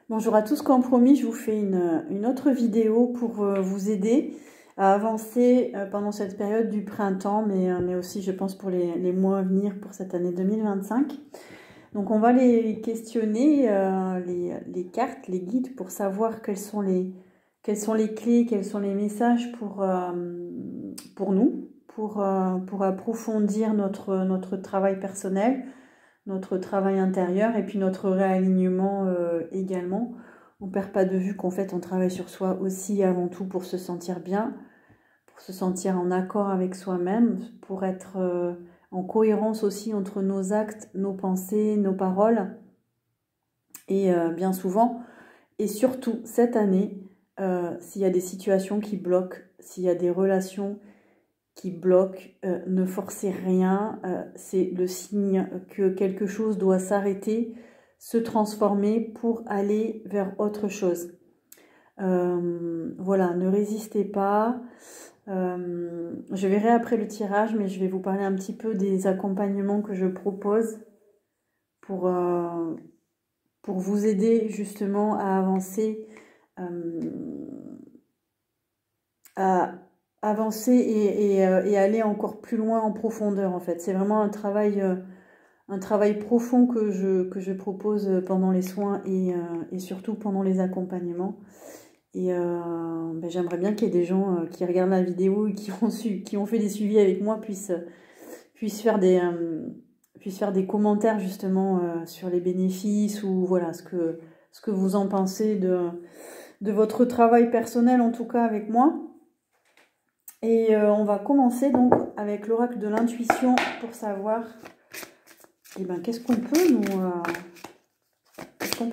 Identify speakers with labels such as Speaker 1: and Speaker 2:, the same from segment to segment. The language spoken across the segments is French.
Speaker 1: Bonjour à tous, comme promis, je vous fais une autre vidéo pour vous aider à avancer pendant cette période du printemps, mais aussi je pense pour les mois à venir pour cette année 2025. Donc on va les questionner, les cartes, les guides pour savoir quelles sont les clés, quels sont les messages pour nous, pour approfondir notre travail personnel, notre travail intérieur et puis notre réalignement également. On ne perd pas de vue qu'en fait on travaille sur soi aussi avant tout pour se sentir bien, pour se sentir en accord avec soi-même, pour être en cohérence aussi entre nos actes, nos pensées, nos paroles. Et bien souvent, et surtout cette année, s'il y a des situations qui bloquent, s'il y a des relations qui bloque, ne forcez rien, c'est le signe que quelque chose doit s'arrêter, se transformer pour aller vers autre chose. Voilà, ne résistez pas. Je verrai après le tirage, mais je vais vous parler un petit peu des accompagnements que je propose pour vous aider justement à avancer, à avancer et aller encore plus loin en profondeur en fait. C'est vraiment un travail profond que je propose pendant les soins et surtout pendant les accompagnements. Et j'aimerais bien qu'il y ait des gens qui regardent la vidéo et qui ont fait des suivis avec moi puissent faire des commentaires justement sur les bénéfices ou voilà ce que vous en pensez de votre travail personnel en tout cas avec moi. Et on va commencer donc avec l'oracle de l'intuition pour savoir qu'est-ce qu'on peut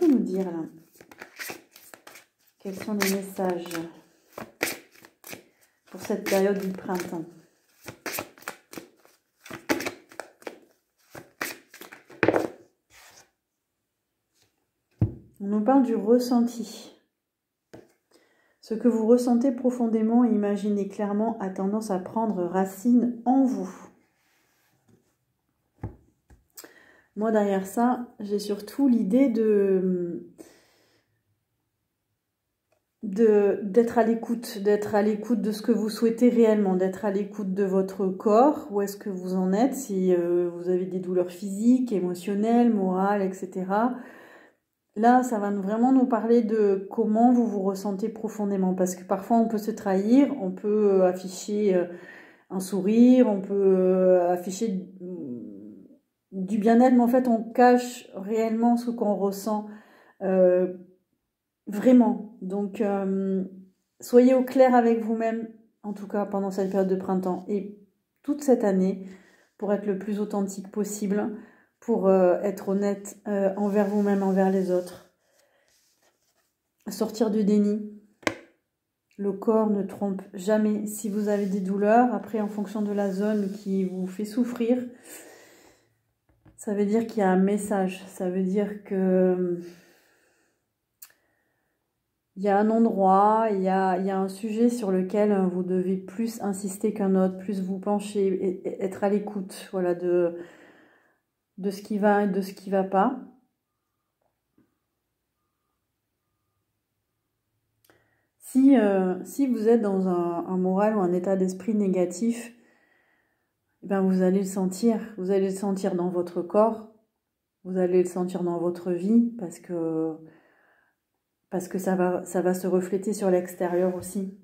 Speaker 1: nous dire là. Quels sont les messages pour cette période du printemps? On nous parle du ressenti. Ce que vous ressentez profondément et imaginez clairement a tendance à prendre racine en vous. Moi, derrière ça, j'ai surtout l'idée d'être à l'écoute de ce que vous souhaitez réellement, d'être à l'écoute de votre corps, où est-ce que vous en êtes, si vous avez des douleurs physiques, émotionnelles, morales, etc. Là, ça va vraiment nous parler de comment vous vous ressentez profondément, parce que parfois on peut se trahir, on peut afficher un sourire, on peut afficher du bien-être, mais en fait on cache réellement ce qu'on ressent vraiment. Donc soyez au clair avec vous-même, en tout cas pendant cette période de printemps et toute cette année, pour être le plus authentique possible, pour être honnête envers vous-même, envers les autres. Sortir du déni. Le corps ne trompe jamais. Si vous avez des douleurs, après en fonction de la zone qui vous fait souffrir, ça veut dire qu'il y a un message. Ça veut dire que il y a un endroit, il y a un sujet sur lequel vous devez plus insister qu'un autre, plus vous pencher, et être à l'écoute, voilà, de ce qui va et de ce qui ne va pas. Si vous êtes dans un moral ou un état d'esprit négatif, vous allez le sentir. Vous allez le sentir dans votre corps, vous allez le sentir dans votre vie, parce que ça va se refléter sur l'extérieur aussi.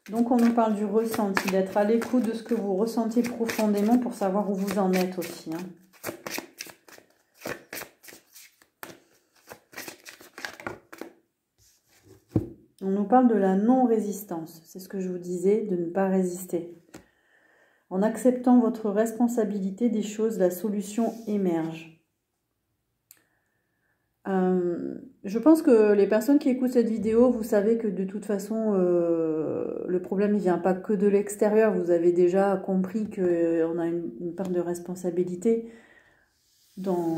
Speaker 1: Donc on nous parle du ressenti, d'être à l'écoute de ce que vous ressentez profondément pour savoir où vous en êtes aussi. On nous parle de la non-résistance, c'est ce que je vous disais, de ne pas résister. En acceptant votre responsabilité des choses, la solution émerge. Je pense que les personnes qui écoutent cette vidéo, vous savez que de toute façon, le problème ne vient pas que de l'extérieur. Vous avez déjà compris qu'on a une part de responsabilité dans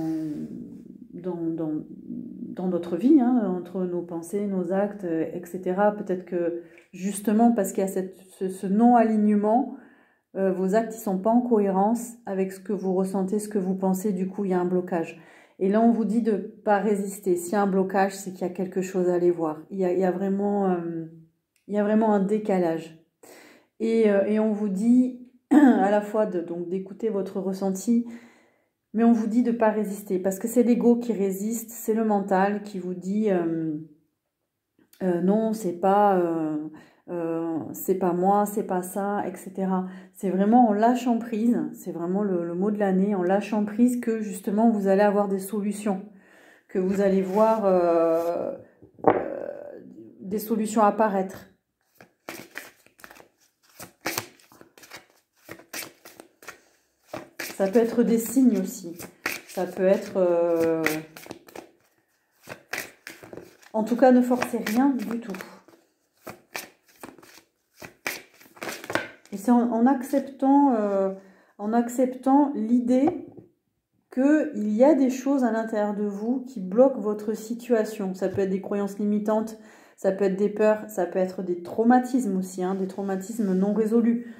Speaker 1: notre vie, entre nos pensées, nos actes, etc. Peut-être que justement parce qu'il y a ce non-alignement, vos actes ne sont pas en cohérence avec ce que vous ressentez, ce que vous pensez, du coup il y a un blocage. Et là, on vous dit de ne pas résister. S'il y a un blocage, c'est qu'il y a quelque chose à aller voir. Il y a vraiment un décalage. Et on vous dit à la fois donc d'écouter votre ressenti, mais on vous dit de ne pas résister. Parce que c'est l'ego qui résiste, c'est le mental qui vous dit non, c'est pas moi, c'est pas ça, etc. C'est vraiment en lâchant prise, c'est vraiment le mot de l'année, en lâchant prise que justement vous allez avoir des solutions, que vous allez voir des solutions apparaître. Ça peut être des signes aussi, ça peut être... En tout cas, ne forcez rien du tout. Et c'est en acceptant l'idée qu'il y a des choses à l'intérieur de vous qui bloquent votre situation. Ça peut être des croyances limitantes, ça peut être des peurs, ça peut être des traumatismes aussi, hein, des traumatismes non résolus.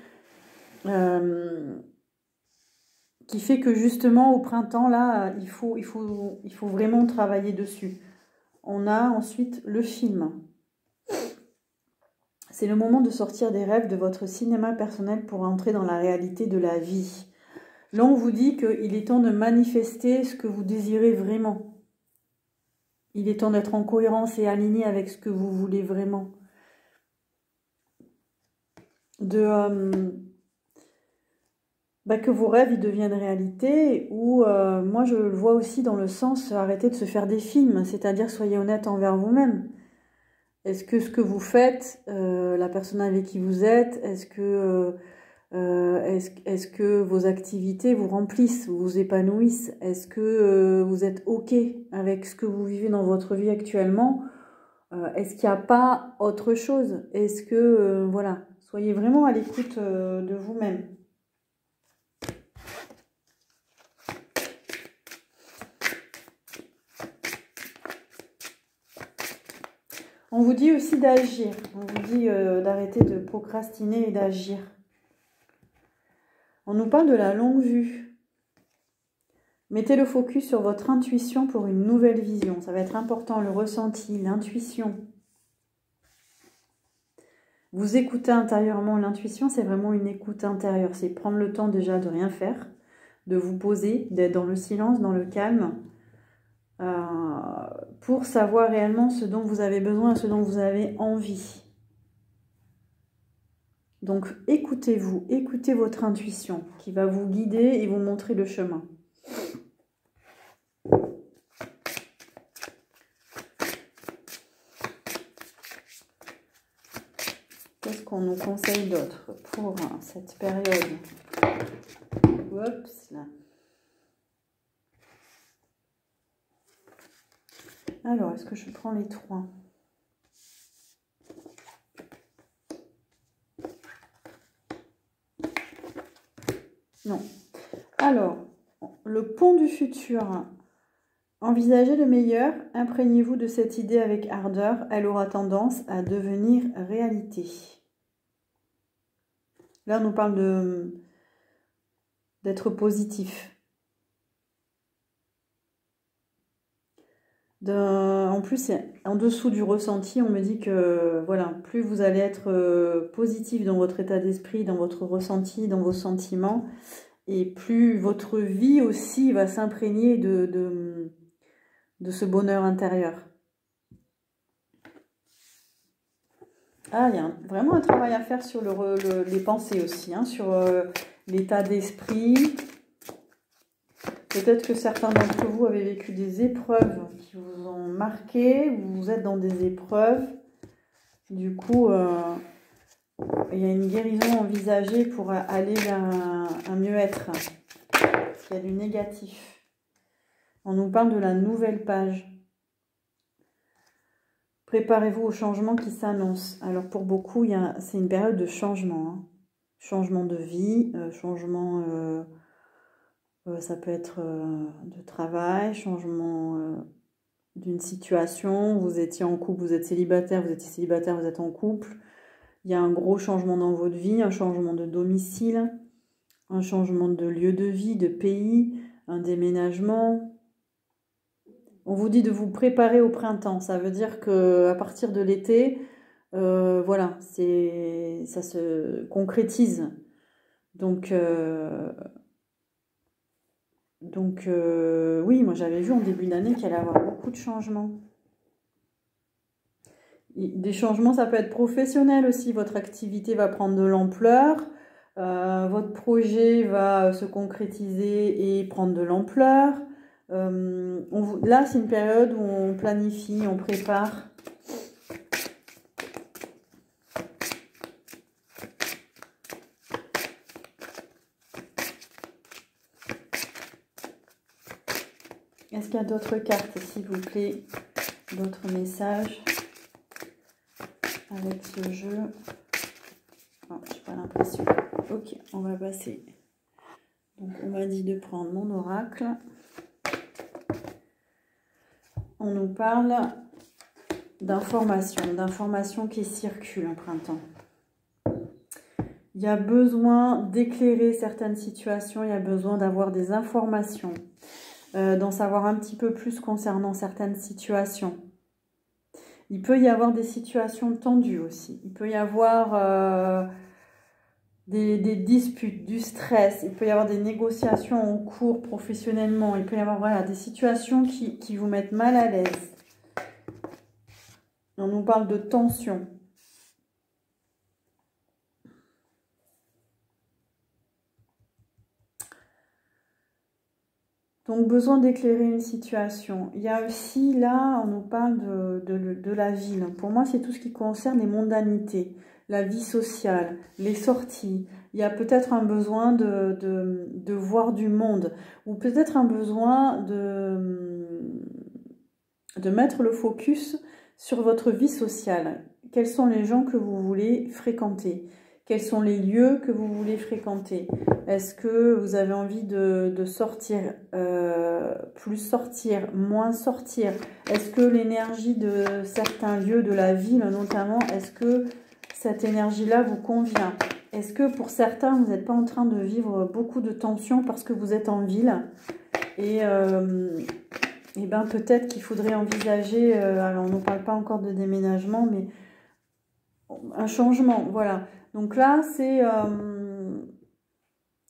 Speaker 1: Qui fait que justement au printemps, là, il faut vraiment travailler dessus. On a ensuite le film. C'est le moment de sortir des rêves de votre cinéma personnel pour entrer dans la réalité de la vie. Là, on vous dit qu'il est temps de manifester ce que vous désirez vraiment. Il est temps d'être en cohérence et aligné avec ce que vous voulez vraiment. Que vos rêves ils deviennent réalité, ou moi je le vois aussi dans le sens arrêtez de se faire des films, c'est-à-dire soyez honnête envers vous-même. Est-ce que ce que vous faites, la personne avec qui vous êtes, est-ce que vos activités vous remplissent, vous épanouissent? Est-ce que vous êtes OK avec ce que vous vivez dans votre vie actuellement? Est-ce qu'il n'y a pas autre chose? Est-ce que, voilà, soyez vraiment à l'écoute de vous-même. On vous dit aussi d'agir. On vous dit d'arrêter de procrastiner et d'agir. On nous parle de la longue vue. Mettez le focus sur votre intuition pour une nouvelle vision. Ça va être important, le ressenti, l'intuition. Vous écoutez intérieurement. L'intuition, c'est vraiment une écoute intérieure. C'est prendre le temps déjà de rien faire, de vous poser, d'être dans le silence, dans le calme, pour savoir réellement ce dont vous avez besoin, ce dont vous avez envie. Donc écoutez-vous, écoutez votre intuition qui va vous guider et vous montrer le chemin. Qu'est-ce qu'on nous conseille d'autre pour cette période? Oups, là. Alors, est-ce que je prends les trois? Non. Alors, le pont du futur. Envisagez le meilleur, imprégnez-vous de cette idée avec ardeur, elle aura tendance à devenir réalité. Là, on nous parle d'être positif. En plus, en dessous du ressenti, on me dit que voilà, plus vous allez être positif dans votre état d'esprit, dans votre ressenti, dans vos sentiments, et plus votre vie aussi va s'imprégner de ce bonheur intérieur. Ah, il y a vraiment un travail à faire sur les pensées aussi, hein, sur l'état d'esprit. Peut-être que certains d'entre vous avez vécu des épreuves qui vous ont marqué, vous êtes dans des épreuves. Du coup, il y a une guérison envisagée pour aller vers un mieux-être. Parce qu'il y a du négatif. On nous parle de la nouvelle page. Préparez-vous au changement qui s'annonce. Alors pour beaucoup, c'est une période de changement. Hein. Changement de vie, changement... ça peut être de travail, changement d'une situation. Vous étiez en couple, vous êtes célibataire, vous étiez célibataire, vous êtes en couple. Il y a un gros changement dans votre vie, un changement de domicile, un changement de lieu de vie, de pays, un déménagement. On vous dit de vous préparer au printemps. Ça veut dire qu'à partir de l'été, voilà, ça se concrétise. Donc oui, moi j'avais vu en début d'année qu'il allait y avoir beaucoup de changements. Des changements, ça peut être professionnel aussi. Votre activité va prendre de l'ampleur. Votre projet va se concrétiser et prendre de l'ampleur. Là, c'est une période où on planifie, on prépare. Est-ce qu'il y a d'autres cartes, s'il vous plaît? D'autres messages avec ce jeu? Oh, j'ai pas l'impression. Ok, on va passer. Donc, on m'a dit de prendre mon oracle. On nous parle d'informations qui circulent en printemps. Il y a besoin d'éclairer certaines situations, il y a besoin d'avoir des informations, d'en savoir un petit peu plus concernant certaines situations. Il peut y avoir des situations tendues aussi. Il peut y avoir des disputes, du stress. Il peut y avoir des négociations en cours professionnellement. Il peut y avoir voilà, des situations qui vous mettent mal à l'aise. On nous parle de tension. Donc, besoin d'éclairer une situation. Il y a aussi, là, on nous parle de la ville. Pour moi, c'est tout ce qui concerne les mondanités, la vie sociale, les sorties. Il y a peut-être un besoin de voir du monde, ou peut-être un besoin de mettre le focus sur votre vie sociale. Quels sont les gens que vous voulez fréquenter? Quels sont les lieux que vous voulez fréquenter? Est-ce que vous avez envie de sortir, plus sortir, moins sortir? Est-ce que l'énergie de certains lieux de la ville notamment, est-ce que cette énergie-là vous convient? Est-ce que pour certains, vous n'êtes pas en train de vivre beaucoup de tensions parce que vous êtes en ville? Et ben peut-être qu'il faudrait envisager, alors on ne parle pas encore de déménagement, mais un changement, voilà. Donc là,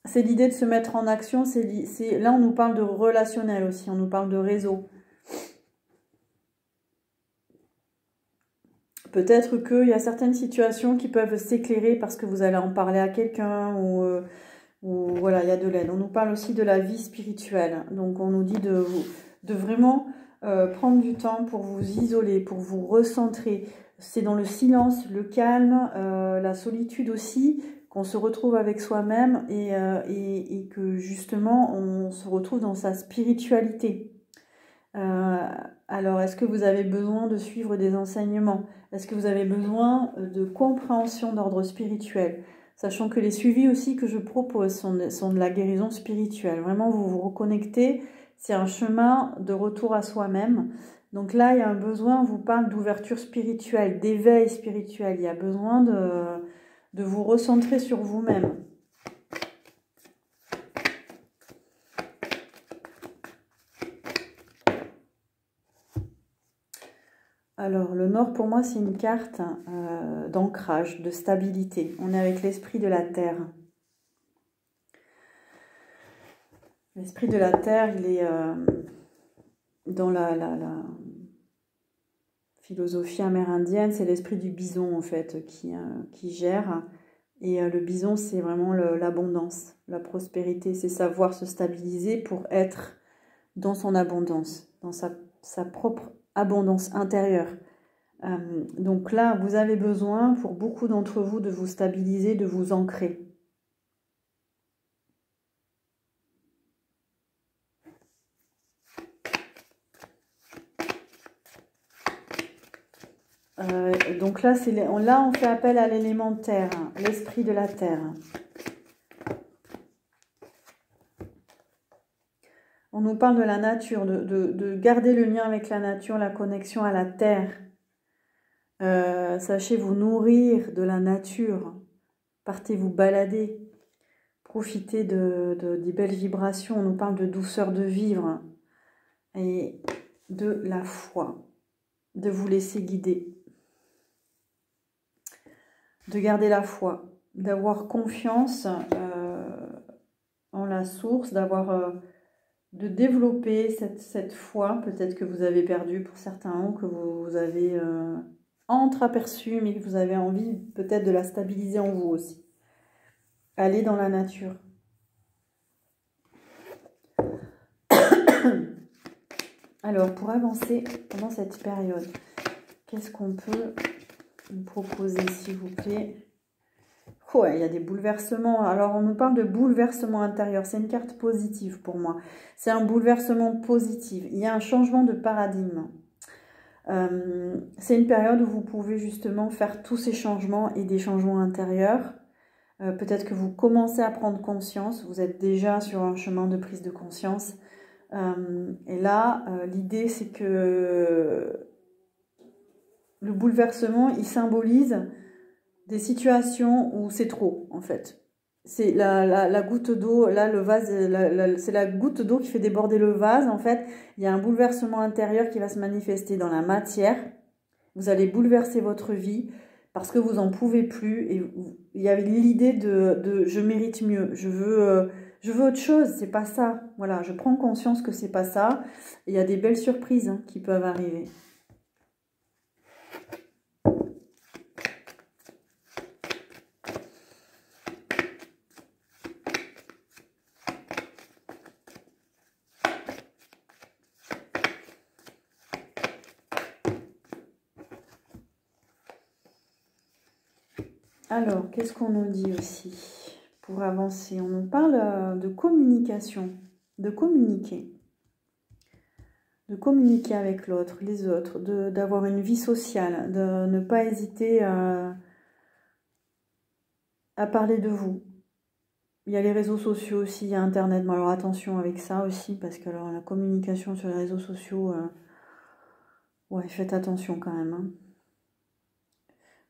Speaker 1: c'est l'idée de se mettre en action. Là, on nous parle de relationnel aussi, on nous parle de réseau. Peut-être qu'il y a certaines situations qui peuvent s'éclairer parce que vous allez en parler à quelqu'un ou voilà, il y a de l'aide. On nous parle aussi de la vie spirituelle. Donc, on nous dit de vraiment prendre du temps pour vous isoler, pour vous recentrer. C'est dans le silence, le calme, la solitude aussi, qu'on se retrouve avec soi-même et que justement, on se retrouve dans sa spiritualité. Alors, est-ce que vous avez besoin de suivre des enseignements? Est-ce que vous avez besoin de compréhension d'ordre spirituel? Sachant que les suivis aussi que je propose sont de la guérison spirituelle. Vraiment, vous vous reconnectez, c'est un chemin de retour à soi-même. Donc là, il y a un besoin, on vous parle d'ouverture spirituelle, d'éveil spirituel. Il y a besoin de vous recentrer sur vous-même. Alors, le Nord, pour moi, c'est une carte d'ancrage, de stabilité. On est avec l'esprit de la Terre. L'esprit de la Terre, il est dans la philosophie amérindienne, c'est l'esprit du bison, en fait, qui gère. Et le bison, c'est vraiment l'abondance, la prospérité. C'est savoir se stabiliser pour être dans son abondance, dans sa propre abondance intérieure. Donc là, vous avez besoin, pour beaucoup d'entre vous, de vous stabiliser, de vous ancrer. Donc là, on fait appel à l'élémentaire, l'esprit de la terre. On nous parle de la nature, de garder le lien avec la nature, la connexion à la terre. Sachez vous nourrir de la nature. Partez vous balader. Profitez des belles vibrations. On nous parle de douceur de vivre. Et de la foi, de vous laisser guider, de garder la foi, d'avoir confiance en la source, de développer cette foi, peut-être que vous avez perdu pour certains ou que vous avez entreaperçu, mais que vous avez envie peut-être de la stabiliser en vous aussi. Allez dans la nature. Alors, pour avancer pendant cette période, qu'est-ce qu'on peut vous proposer, s'il vous plaît? Ouais, il y a des bouleversements. Alors, on nous parle de bouleversement intérieur. C'est une carte positive pour moi. C'est un bouleversement positif. Il y a un changement de paradigme. C'est une période où vous pouvez justement faire tous ces changements et des changements intérieurs. Peut-être que vous commencez à prendre conscience. Vous êtes déjà sur un chemin de prise de conscience. Et là, l'idée, c'est que le bouleversement, il symbolise des situations où c'est trop, en fait. C'est la goutte d'eau, là, le vase, c'est la goutte d'eau qui fait déborder le vase, en fait. Il y a un bouleversement intérieur qui va se manifester dans la matière. Vous allez bouleverser votre vie parce que vous n'en pouvez plus. Et il y avait l'idée de je mérite mieux, je veux autre chose, c'est pas ça. Voilà, je prends conscience que c'est pas ça. Et il y a des belles surprises qui peuvent arriver. Alors, qu'est-ce qu'on nous dit aussi pour avancer? On nous parle de communication, de communiquer avec l'autre, les autres, d'avoir une vie sociale, de ne pas hésiter à parler de vous. Il y a les réseaux sociaux aussi, il y a Internet, mais alors attention avec ça aussi, parce que alors, la communication sur les réseaux sociaux, ouais, faites attention quand même, hein.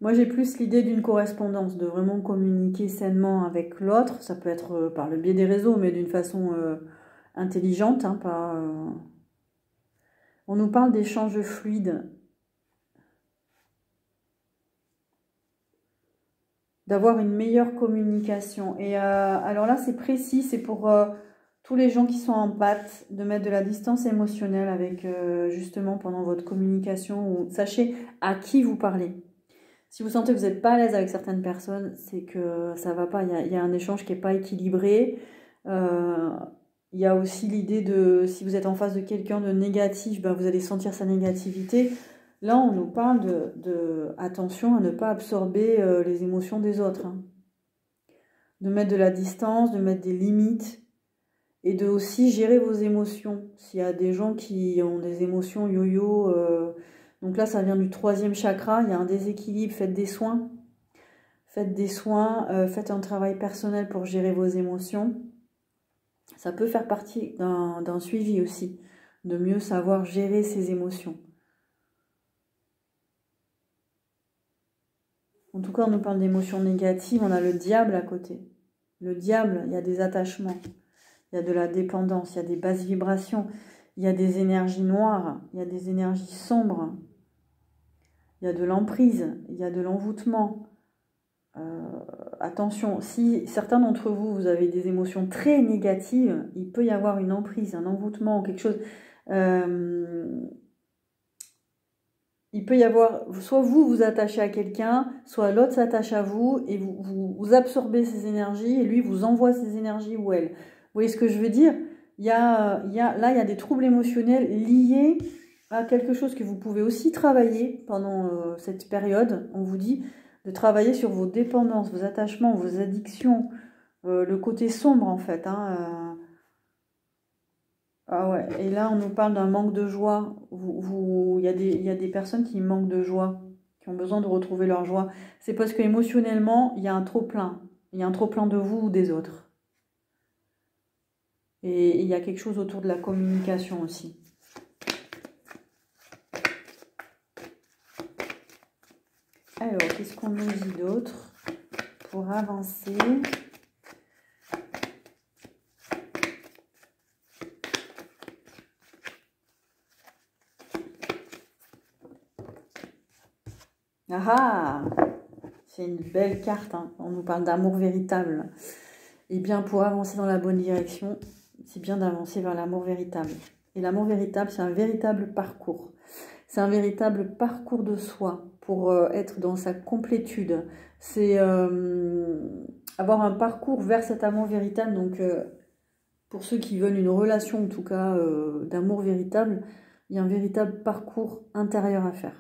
Speaker 1: Moi, j'ai plus l'idée d'une correspondance, de vraiment communiquer sainement avec l'autre. Ça peut être par le biais des réseaux, mais d'une façon intelligente. Hein, pas, On nous parle d'échanges fluides, d'avoir une meilleure communication. Et alors là, c'est précis, c'est pour tous les gens qui sont en pâte, de mettre de la distance émotionnelle avec justement pendant votre communication. Ou, sachez à qui vous parlez. Si vous sentez que vous n'êtes pas à l'aise avec certaines personnes, c'est que ça ne va pas. Il y a un échange qui n'est pas équilibré. Il y a aussi l'idée de, si vous êtes en face de quelqu'un de négatif, ben vous allez sentir sa négativité. Là, on nous parle de attention à ne pas absorber les émotions des autres. Hein. De mettre de la distance, de mettre des limites. Et de aussi gérer vos émotions. S'il y a des gens qui ont des émotions yo-yo... donc là, ça vient du 3e chakra. Il y a un déséquilibre. Faites des soins. Faites des soins. Faites un travail personnel pour gérer vos émotions. Ça peut faire partie d'un suivi aussi. De mieux savoir gérer ses émotions. En tout cas, on nous parle d'émotions négatives. On a le diable à côté. Le diable, il y a des attachements. Il y a de la dépendance. Il y a des basses vibrations. Il y a des énergies noires. Il y a des énergies sombres. Il y a de l'emprise, il y a de l'envoûtement. Attention, si certains d'entre vous, vous avez des émotions très négatives, il peut y avoir une emprise, un envoûtement, quelque chose. Il peut y avoir, soit vous vous attachez à quelqu'un, soit l'autre s'attache à vous et vous absorbez ses énergies et lui vous envoie ses énergies ou elle. Vous voyez ce que je veux dire? Là, il y a des troubles émotionnels liés à quelque chose que vous pouvez aussi travailler pendant cette période. On vous dit de travailler sur vos dépendances, vos attachements, vos addictions, le côté sombre en fait. Hein, Ah ouais, et là on nous parle d'un manque de joie. Il y a des personnes qui manquent de joie, qui ont besoin de retrouver leur joie. C'est parce qu'émotionnellement, il y a un trop-plein. Il y a un trop-plein de vous ou des autres. Et il y a quelque chose autour de la communication aussi. Alors, qu'est-ce qu'on nous dit d'autre pour avancer? Ah, c'est une belle carte, hein. On nous parle d'amour véritable. Eh bien, pour avancer dans la bonne direction, c'est bien d'avancer vers l'amour véritable. Et l'amour véritable, c'est un véritable parcours. C'est un véritable parcours de soi pour être dans sa complétude. C'est avoir un parcours vers cet amour véritable. Donc, pour ceux qui veulent une relation, en tout cas, d'amour véritable, il y a un véritable parcours intérieur à faire.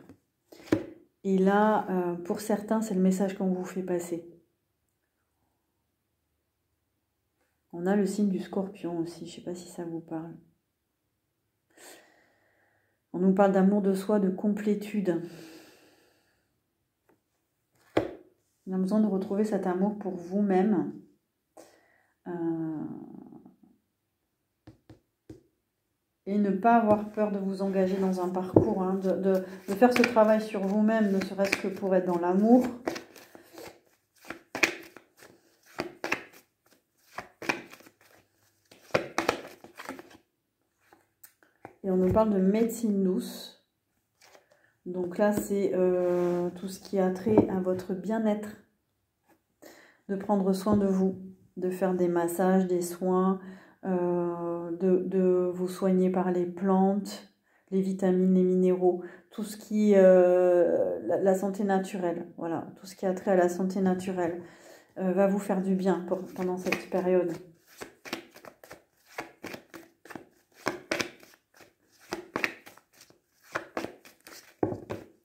Speaker 1: Et là, pour certains, c'est le message qu'on vous fait passer. On a le signe du Scorpion aussi, je ne sais pas si ça vous parle. On nous parle d'amour de soi, de complétude. On a besoin de retrouver cet amour pour vous-même. Et ne pas avoir peur de vous engager dans un parcours, hein, de faire ce travail sur vous-même, ne serait-ce que pour être dans l'amour. Et on nous parle de médecine douce. Donc là, c'est tout ce qui a trait à votre bien-être. De prendre soin de vous, de faire des massages, des soins, de vous soigner par les plantes, les vitamines, les minéraux, tout ce qui la santé naturelle, voilà, tout ce qui a trait à la santé naturelle va vous faire du bien pendant cette période.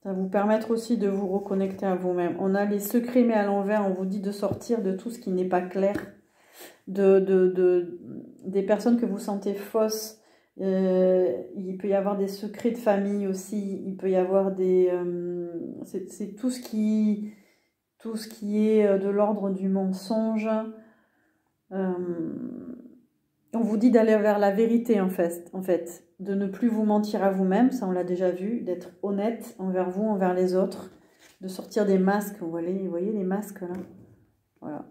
Speaker 1: Ça va vous permettre aussi de vous reconnecter à vous-même. On a les secrets mais à l'envers, on vous dit de sortir de tout ce qui n'est pas clair, des personnes que vous sentez fausses. Il peut y avoir des secrets de famille aussi, il peut y avoir des... c'est tout ce qui est de l'ordre du mensonge. On vous dit d'aller vers la vérité en fait, de ne plus vous mentir à vous-même, ça on l'a déjà vu, d'être honnête envers vous, envers les autres, de sortir des masques, vous voyez les masques là, voilà,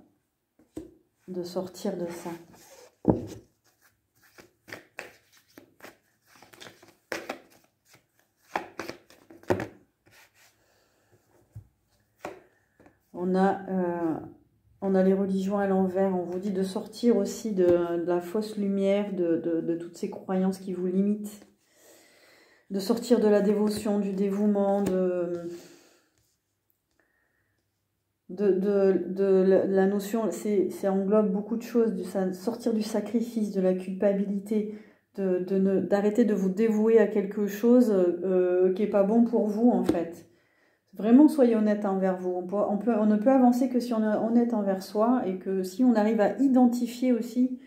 Speaker 1: de sortir de ça. On a les religions à l'envers, on vous dit de sortir aussi de la fausse lumière, de toutes ces croyances qui vous limitent, de sortir de la dévotion, du dévouement, la notion, ça englobe beaucoup de choses, sortir du sacrifice, de la culpabilité, d'arrêter de vous dévouer à quelque chose qui n'est pas bon pour vous en fait. Vraiment, soyez honnête envers vous. On ne peut avancer que si on est honnête envers soi et que si on arrive à identifier aussi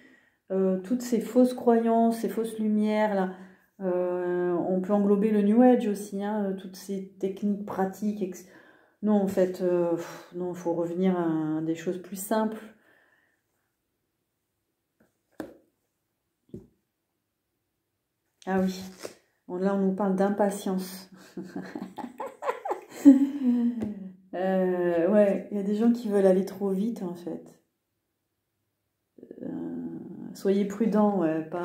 Speaker 1: toutes ces fausses croyances, ces fausses lumières. Là, on peut englober le New Age aussi, hein, toutes ces techniques pratiques. Non, en fait, non, il faut revenir à des choses plus simples. Ah oui, là, on nous parle d'impatience. Ouais, il y a des gens qui veulent aller trop vite en fait. Soyez prudents, ouais, pas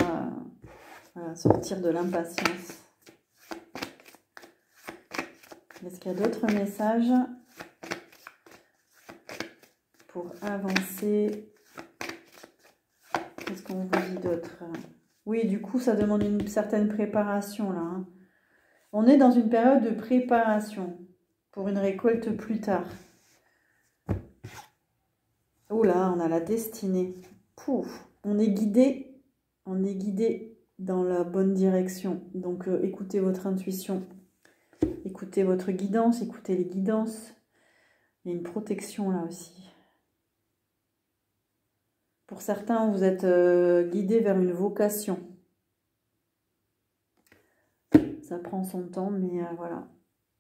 Speaker 1: sortir de l'impatience. Est-ce qu'il y a d'autres messages pour avancer? Qu'est-ce qu'on vous dit d'autre? Oui, du coup, ça demande une certaine préparation là, hein. On est dans une période de préparation pour une récolte plus tard. Oh là, on a la destinée. Pouf, on est guidé dans la bonne direction. Donc, écoutez votre intuition, écoutez votre guidance, écoutez les guidances. Il y a une protection là aussi. Pour certains, vous êtes guidé vers une vocation. Ça prend son temps, mais voilà.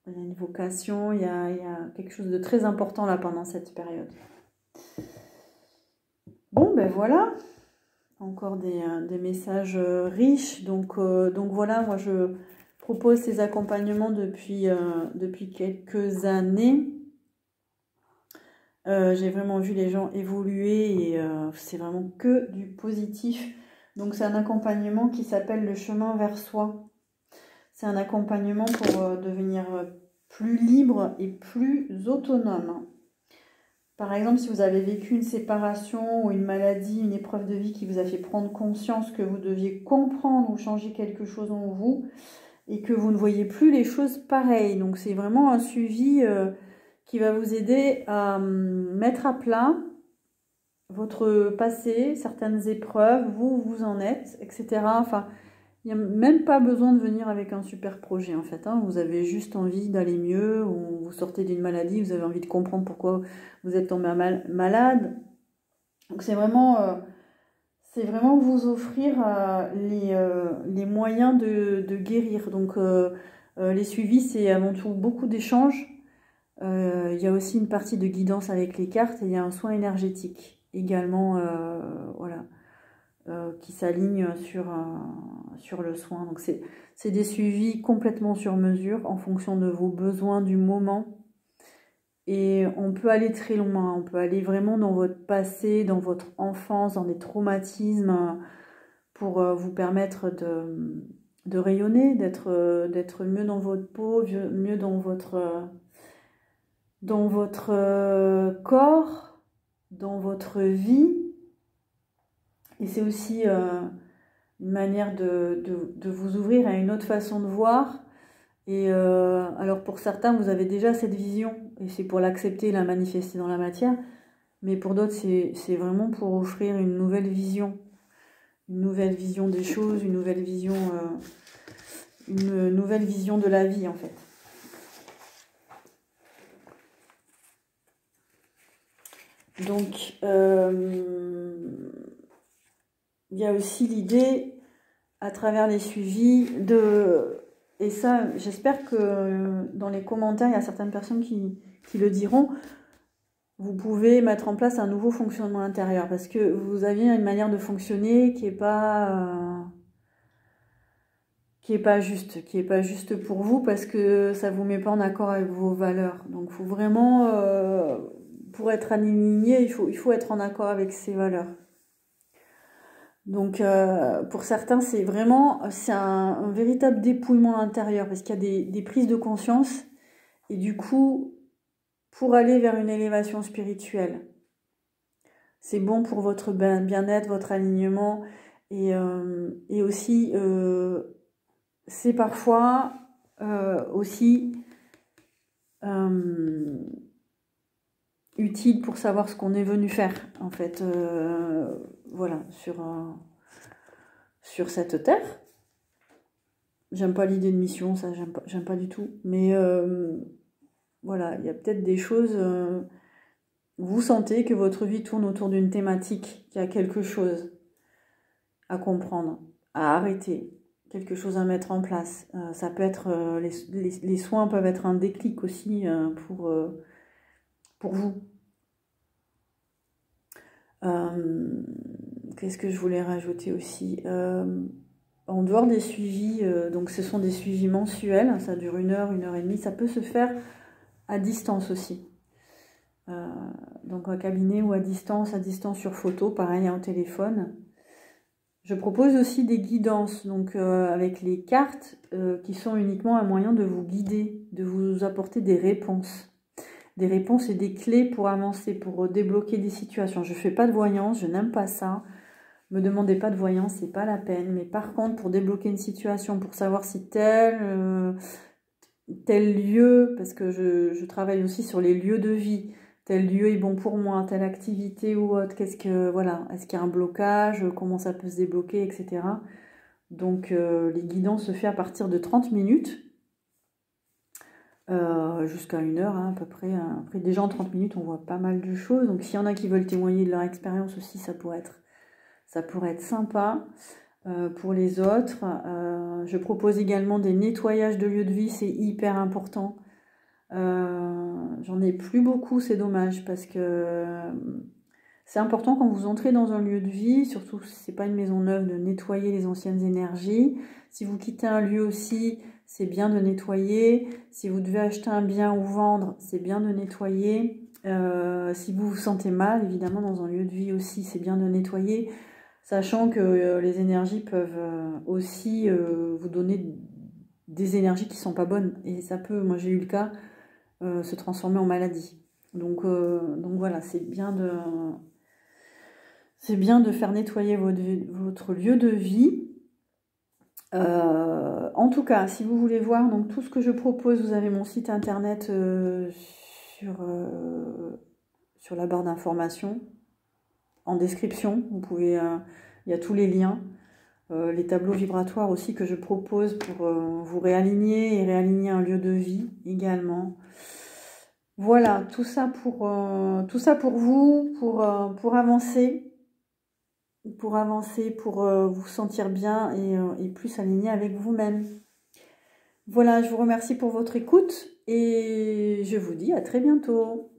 Speaker 1: Il y a une vocation, il y a quelque chose de très important là pendant cette période. Bon, ben voilà. Encore des messages riches. Donc voilà, moi je propose ces accompagnements depuis quelques années. J'ai vraiment vu les gens évoluer et c'est vraiment que du positif. Donc c'est un accompagnement qui s'appelle le chemin vers soi. C'est un accompagnement pour devenir plus libre et plus autonome. Par exemple, si vous avez vécu une séparation ou une maladie, une épreuve de vie qui vous a fait prendre conscience que vous deviez comprendre ou changer quelque chose en vous et que vous ne voyez plus les choses pareilles. Donc c'est vraiment un suivi qui va vous aider à mettre à plat votre passé, certaines épreuves, vous, vous en êtes, etc. Enfin, il n'y a même pas besoin de venir avec un super projet en fait. Hein. Vous avez juste envie d'aller mieux, ou vous sortez d'une maladie, vous avez envie de comprendre pourquoi vous êtes tombé malade. Donc c'est vraiment vous offrir les moyens de guérir. Donc les suivis, c'est avant tout beaucoup d'échanges. Il y a aussi une partie de guidance avec les cartes et il y a un soin énergétique également, voilà, qui s'aligne sur le soin. Donc c'est des suivis complètement sur mesure en fonction de vos besoins du moment. Et on peut aller très loin, on peut aller vraiment dans votre passé, dans votre enfance, dans des traumatismes pour vous permettre de rayonner, d'être mieux dans votre peau, mieux dans votre corps, dans votre vie. Et c'est aussi une manière de vous ouvrir à une autre façon de voir. Et alors pour certains, vous avez déjà cette vision, et c'est pour l'accepter et la manifester dans la matière. Mais pour d'autres, c'est vraiment pour offrir une nouvelle vision des choses, une nouvelle vision de la vie en fait. Donc, il y a aussi l'idée, à travers les suivis, et ça, j'espère que dans les commentaires, il y a certaines personnes qui le diront, vous pouvez mettre en place un nouveau fonctionnement intérieur, parce que vous aviez une manière de fonctionner qui est pas juste pour vous, parce que ça vous met pas en accord avec vos valeurs. Donc, il faut vraiment, pour être aligné, il faut être en accord avec ses valeurs. Donc, pour certains, c'est un véritable dépouillement intérieur, parce qu'il y a des prises de conscience, et du coup, pour aller vers une élévation spirituelle, c'est bon pour votre bien-être, votre alignement, et aussi, c'est parfois aussi utile pour savoir ce qu'on est venu faire, en fait, voilà, sur cette terre. J'aime pas l'idée de mission, ça, j'aime pas du tout. Mais voilà, il y a peut-être des choses, vous sentez que votre vie tourne autour d'une thématique, qu'il y a quelque chose à comprendre, à arrêter, quelque chose à mettre en place. Ça peut être, les soins peuvent être un déclic aussi pour vous. Qu'est-ce que je voulais rajouter aussi, en dehors des suivis, donc ce sont des suivis mensuels, ça dure 1 heure, 1 heure et demie, ça peut se faire à distance aussi. Donc en cabinet ou à distance sur photo, pareil, au téléphone. Je propose aussi des guidances, donc avec les cartes qui sont uniquement un moyen de vous guider, de vous apporter des réponses et des clés pour avancer, pour débloquer des situations. Je ne fais pas de voyance, je n'aime pas ça. Me demandez pas de voyance, c'est pas la peine. Mais par contre, pour débloquer une situation, pour savoir si tel lieu, parce que je travaille aussi sur les lieux de vie, tel lieu est bon pour moi, telle activité ou autre, voilà, est-ce qu'il y a un blocage, comment ça peut se débloquer, etc. Donc les guidances se fait à partir de 30 minutes. Jusqu'à 1 heure hein, à peu près. Après déjà en 30 minutes on voit pas mal de choses. Donc s'il y en a qui veulent témoigner de leur expérience aussi, ça pourrait être sympa. Pour les autres, je propose également des nettoyages de lieux de vie, c'est hyper important. J'en ai plus beaucoup, c'est dommage, parce que c'est important quand vous entrez dans un lieu de vie, surtout si c'est pas une maison neuve, de nettoyer les anciennes énergies. Si vous quittez un lieu aussi, c'est bien de nettoyer. Si vous devez acheter un bien ou vendre, c'est bien de nettoyer. Si vous vous sentez mal, évidemment, dans un lieu de vie aussi, c'est bien de nettoyer. Sachant que les énergies peuvent aussi vous donner des énergies qui sont pas bonnes. Et ça peut, moi j'ai eu le cas, se transformer en maladie. Donc voilà, c'est bien de faire nettoyer votre lieu de vie. En tout cas, si vous voulez voir donc, tout ce que je propose, vous avez mon site internet sur la barre d'information, en description. Vous pouvez, il y a tous les liens. Les tableaux vibratoires aussi que je propose pour vous réaligner et réaligner un lieu de vie également. Voilà, tout ça pour vous, pour avancer, pour vous sentir bien et plus aligné avec vous-même. Voilà, je vous remercie pour votre écoute et je vous dis à très bientôt.